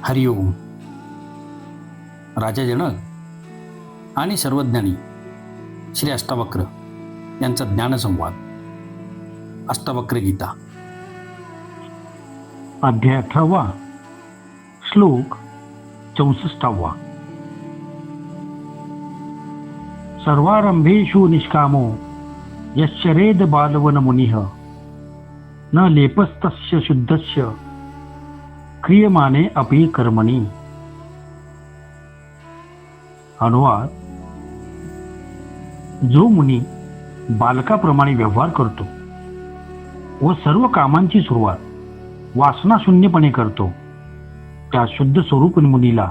हरिओम. राजा जनक आणि सर्वज्ञानी श्री अष्टावक्र यांचा ज्ञानसंवाद. अष्टावक्र गीता, अध्याय 18, श्लोक 64. सर्वारंभेषु निष्कामो यश्चरेद बालवन मुनिः न लेपस्तस्य शुद्धस्य क्रियमाणे अपि कर्मणि. अनुवाद: जो मुनी बालकाप्रमाणे व्यवहार करतो व सर्व कामांची सुरुवात वासनाशून्यपणे करतो, त्या शुद्ध स्वरूप मुनीला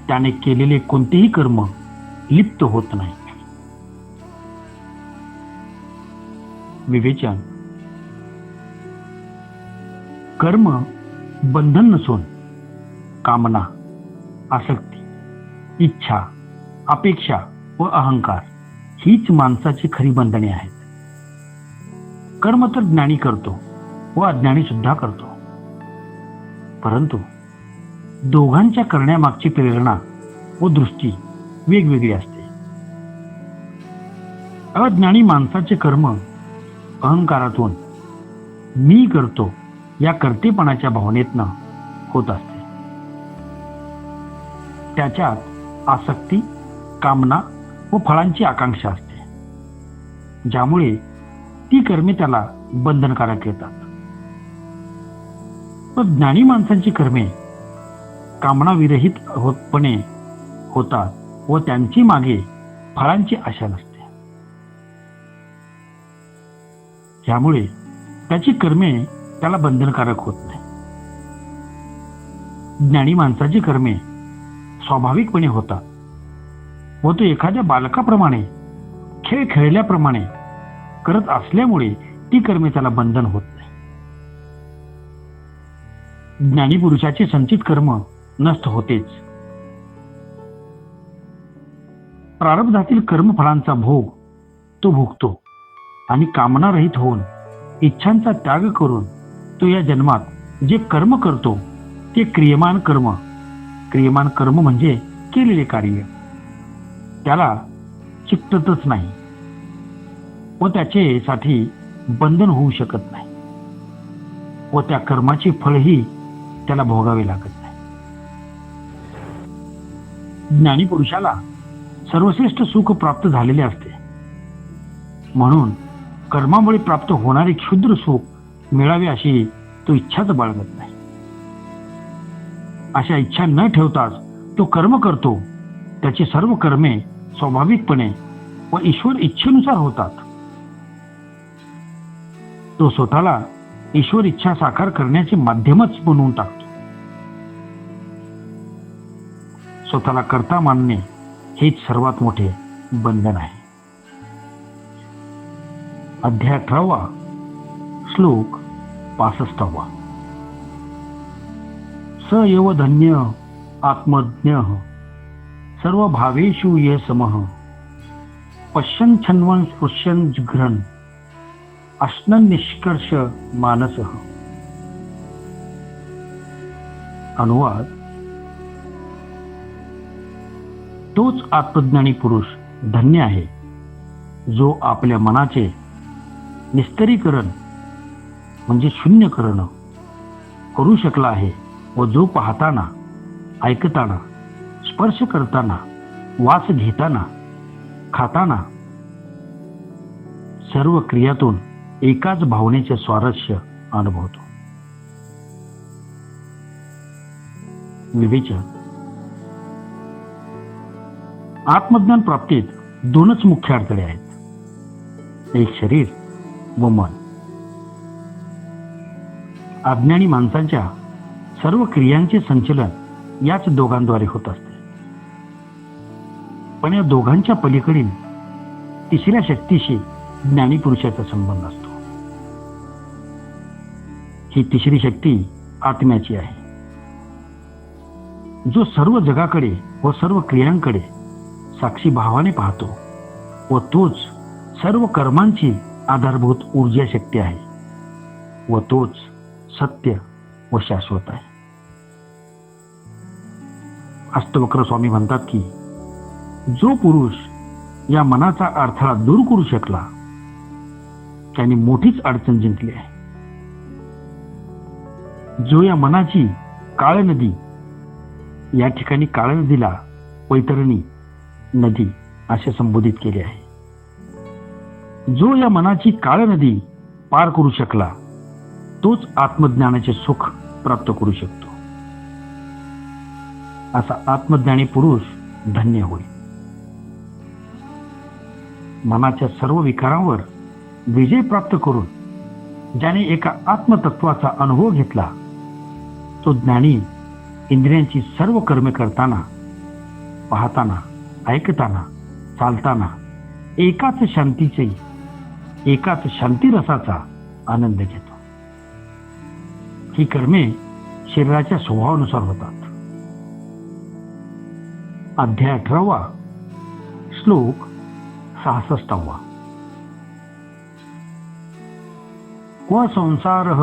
त्याने केलेले कोणतेही कर्म लिप्त होत नाही. विवेचन: कर्म बंधन नसून कामना, आसक्ती, इच्छा, अपेक्षा व अहंकार हीच माणसाची खरी बंधने आहेत. कर्म तर ज्ञानी करतो व अज्ञानी सुद्धा करतो, परंतु दोघांच्या करण्यामागची प्रेरणा व दृष्टी वेगवेगळी असते. अज्ञानी माणसाचे कर्म अहंकारातून मी करतो या कर्तेपणाच्या भावनेतनं होत असते. त्याच्यात आसक्ती, कामना व फळांची आकांक्षा असते, ज्यामुळे ती कर्मे त्याला बंधनकारक येतात. पण ज्ञानी माणसांची कर्मे कामनाविरहित होतपणे होतात व त्यांची मागे फळांची आशा नसते. त्यामुळे त्याची कर्मे त्याला बंधनकारक होत नाही. ज्ञानी माणसाची कर्मे स्वाभाविकपणे होतात व तो एखाद्या बालकाप्रमाणे खेळ खेळल्याप्रमाणे करत असल्यामुळे ती कर्मे त्याला बंधन होत नाही. ज्ञानी पुरुषाचे संचित कर्म नष्ट होतेच. प्रारब्धातील कर्मफळांचा भोग तो भोगतो आणि कामनारहित होऊन इच्छांचा त्याग करून तो या जन्मात जे कर्म करतो ते क्रियमान कर्म म्हणजे केलेले कार्य त्याला चिकटतच नाही व त्याच्यासाठी बंधन होऊ शकत नाही व त्या कर्माचे फळही त्याला भोगावे लागत नाही. ज्ञानी पुरुषाला सर्वश्रेष्ठ सुख प्राप्त झालेले असते, म्हणून कर्मामुळे प्राप्त होणारे क्षुद्र सुख मिळावे अशी तो इच्छाच बाळगत नाही. अशा इच्छा न ठेवताच तो कर्म करतो. त्याची सर्व कर्मे स्वाभाविकपणे व ईश्वर इच्छेनुसार होतात. तो स्वतःला ईश्वर इच्छा साकार करण्याचे माध्यमच बनवून टाकतो. स्वतःला कर्ता मानणे हेच सर्वात मोठे बंधन आहे. अध्याय 18, श्लोक 65. स एव धन्य आत्मज्ञ सर्व भावेषु ये समः पश्यन् छन्वन् स्पृश्यन् जिघ्रन् अश्नन् निष्कर्ष मानसः. अनुवाद: तोच आत्मज्ञानी पुरुष धन्य आहे जो आपल्या मनाचे निस्तरीकरण म्हणजे शून्यकरण करू शकला आहे व जो पाहताना, ऐकताना, स्पर्श करताना, वास घेताना, खाताना सर्व क्रियातून एकाच भावनेचे स्वारस्य अनुभवतो. विवेचन: आत्मज्ञान प्राप्तीत दोनच मुख्य अडथळे आहेत, एक शरीर व मन. अज्ञानी माणसांच्या सर्व क्रियांचे संचलन याच दोघांद्वारे होत असते. पण या दोघांच्या पलीकडील तिसऱ्या शक्तीशी ज्ञानी पुरुषाचा संबंध असतो. ही तिसरी शक्ती आत्म्याची आहे, जो सर्व जगाकडे व सर्व क्रियांकडे साक्षी भावाने पाहतो व तोच सर्व कर्मांची आधारभूत ऊर्जा शक्ती आहे व तोच सत्य व शाश्वत आहे. अष्टवक्र स्वामी म्हणतात की जो पुरुष या मनाचा अडथळा दूर करू शकला त्याने मोठीच अडचण जिंकली आहे. जो या मनाची काळ नदी, या ठिकाणी काळ नदीला वैतरणी नदी असे संबोधित केले आहे. जो या मनाची काळ नदी पार करू शकला तोच आत्मज्ञानाचे सुख प्राप्त करू शकतो. असा आत्मज्ञानी पुरुष धन्य होईल. मनाच्या सर्व विकारांवर विजय प्राप्त करून ज्याने एका आत्मतत्वाचा अनुभव घेतला तो ज्ञानी इंद्रियांची सर्व कर्मे करताना, पाहताना, ऐकताना, चालताना एकाच शांतिरसाचा आनंद घेतो. ही कर्मे शरीराच्या स्वभावानुसार होतात. अध्याय 18 श्लोक 66. क्व संसारः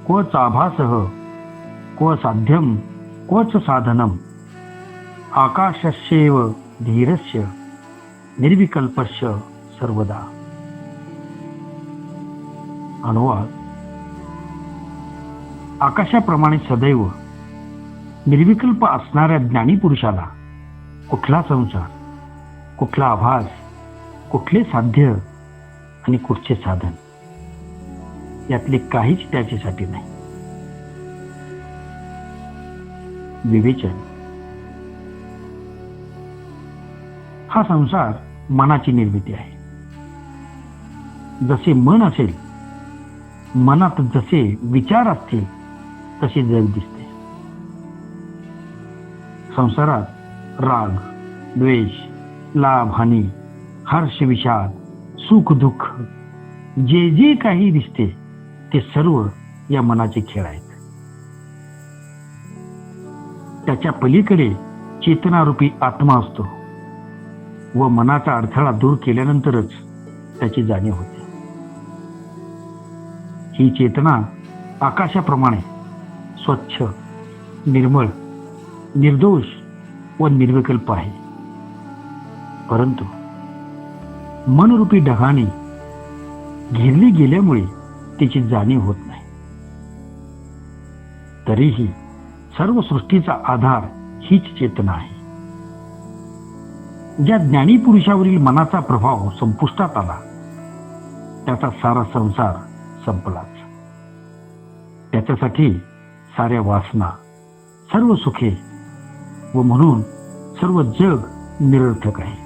क्व चाभासः क्व साध्यम क्वच साधनम आकाशस्यैव धीरस्य निर्विकल्पस्य सर्वदा. अनुवाद: आकाशाप्रमाणे सदैव निर्विकल्प असणाऱ्या ज्ञानी पुरुषाला कुठला संसार, कुठला आभास, कुठले साध्य आणि कुठचे साधन यातले काहीच त्याच्यासाठी नाही. विवेचन: हा संसार मनाची निर्मिती आहे. जसे मन असेल, मनात जसे विचार असतील तसे जग दिसते. संसारात राग, द्वेष, लाभ, हानी, हर्ष, विषाद, सुख, दुःख जे जे काही दिसते ते सर्व या मनाचे खेळ आहेत. त्याच्या पलीकडे चेतनारूपी आत्मा असतो व मनाचा अडथळा दूर केल्यानंतरच त्याची जाणीव होते. ही चेतना आकाशाप्रमाणे स्वच्छ, निर्मळ, निर्दोष व निर्विकल्प आहे. परंतु मनरूपी ढगाने घेरली गेल्यामुळे तिची जाणीव होत नाही. तरीही सर्व सृष्टीचा आधार हीच चेतना आहे. ज्या ज्ञानी पुरुषावरील मनाचा प्रभाव संपुष्टात आला त्याचा सारा संसार संपलाच. त्याच्यासाठी साऱ्या वासना, सर्व सुखे व म्हणून सर्व जग निरर्थक आहे.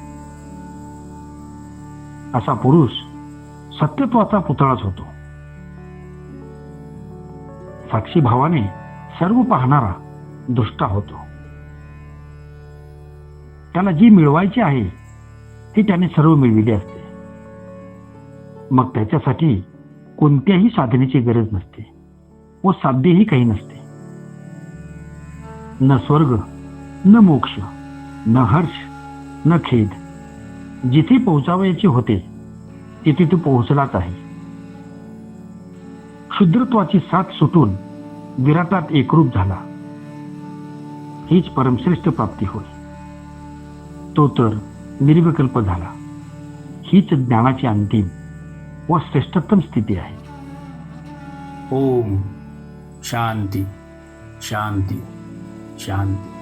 असा पुरुष सत्यत्वाचा पुतळाच होतो. साक्षी भावाने सर्व पाहणारा दृष्टा होतो. त्याला जी मिळवायची आहे ती त्याने सर्व मिळविली असते. मग त्याच्यासाठी कोणत्याही साधनेची गरज नसते व साध्यही काही नसते. न स्वर्ग, न मोक्ष, न हर्ष, न खेद. जिथे पोहोचावयाचे होते तिथे तो पोहोचलाच आहे. क्षुद्रत्वाची साथ सुटून विराटात एकरूप झाला. हीच परमश्रेष्ठ प्राप्ती होय. तो तर निर्विकल्प झाला. हीच ज्ञानाची अंतिम व श्रेष्ठतम स्थिती आहे. ओम शांती शांती शांती.